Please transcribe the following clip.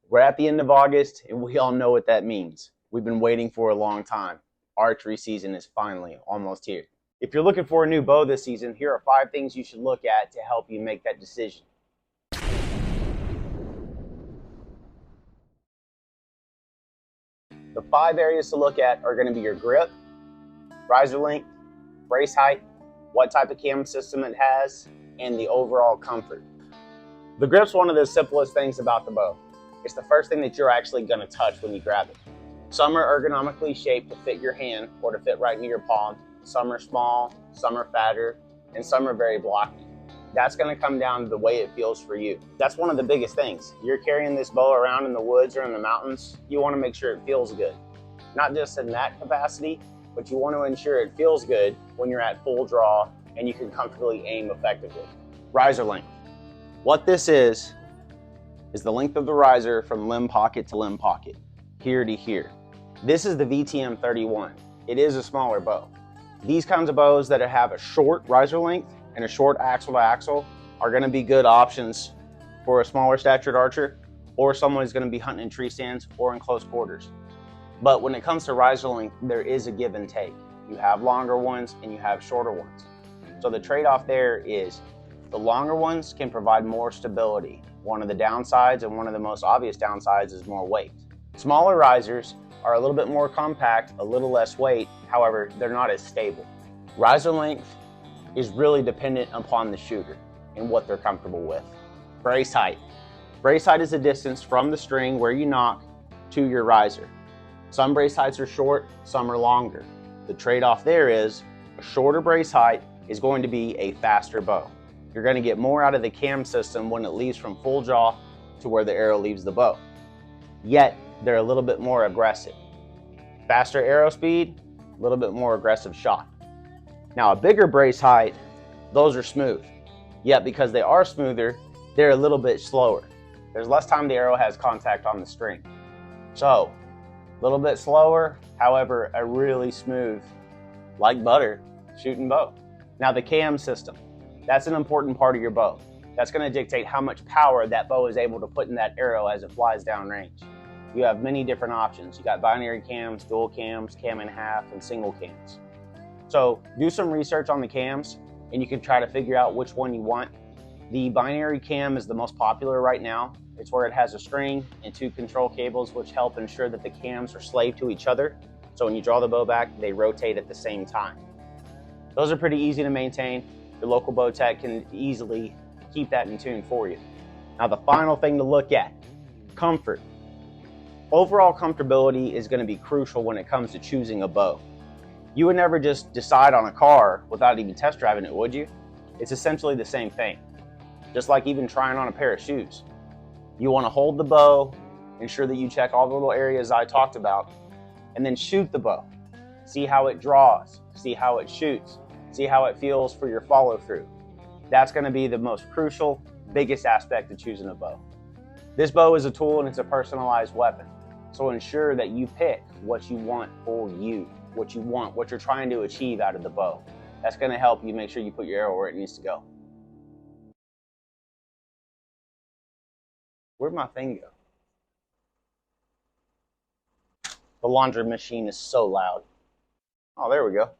We're at the end of August, and we all know what that means. We've been waiting for a long time. Archery season is finally almost here. If you're looking for a new bow this season, here are 5 things you should look at to help you make that decision. The 5 areas to look at are going to be your grip, riser length, brace height, what type of cam system it has, and the overall comfort. The grip's one of the simplest things about the bow. It's the first thing that you're actually going to touch when you grab it. Some are ergonomically shaped to fit your hand or to fit right into your palm. Some are small, some are fatter, and some are very blocky. That's going to come down to the way it feels for you. That's one of the biggest things. You're carrying this bow around in the woods or in the mountains, you want to make sure it feels good. Not just in that capacity, but you want to ensure it feels good when you're at full draw and you can comfortably aim effectively. Riser length. What this is the length of the riser from limb pocket to limb pocket, here to here. This is the VTM 31. It is a smaller bow. These kinds of bows that have a short riser length and a short axle to axle are going to be good options for a smaller statured archer or someone who's going to be hunting in tree stands or in close quarters. But when it comes to riser length, there is a give and take. You have longer ones and you have shorter ones. So the trade-off there is the longer ones can provide more stability. One of the downsides, and one of the most obvious downsides, is more weight. Smaller risers are a little bit more compact, a little less weight, however, they're not as stable. Riser length is really dependent upon the shooter and what they're comfortable with. Brace height. Brace height is the distance from the string where you nock to your riser. Some brace heights are short, some are longer. The trade-off there is a shorter brace height is going to be a faster bow. You're going to get more out of the cam system when it leaves from full draw to where the arrow leaves the bow. Yet, they're a little bit more aggressive. Faster arrow speed, a little bit more aggressive shot. Now, a bigger brace height, those are smooth. Yet, because they are smoother, they're a little bit slower. There's less time the arrow has contact on the string. So, a little bit slower, however, a really smooth, like butter, shooting bow. Now, the cam system. That's an important part of your bow. That's going to dictate how much power that bow is able to put in that arrow as it flies downrange. You have many different options. You got binary cams, dual cams, cam and half, and single cams. So do some research on the cams and you can try to figure out which one you want. The binary cam is the most popular right now. It's where it has a string and 2 control cables which help ensure that the cams are slave to each other. So when you draw the bow back, they rotate at the same time. Those are pretty easy to maintain. Your local bow tech can easily keep that in tune for you. Now the final thing to look at, comfort. Overall comfortability is going to be crucial when it comes to choosing a bow. You would never just decide on a car without even test driving it, would you? It's essentially the same thing. Just like even trying on a pair of shoes. You want to hold the bow, ensure that you check all the little areas I talked about, and then shoot the bow. See how it draws, see how it shoots, see how it feels for your follow through. That's going to be the most crucial, biggest aspect of choosing a bow. This bow is a tool and it's a personalized weapon. So ensure that you pick what you want for you, what you want, what you're trying to achieve out of the bow. That's going to help you make sure you put your arrow where it needs to go. Where'd my thing go? The laundry machine is so loud. Oh, there we go.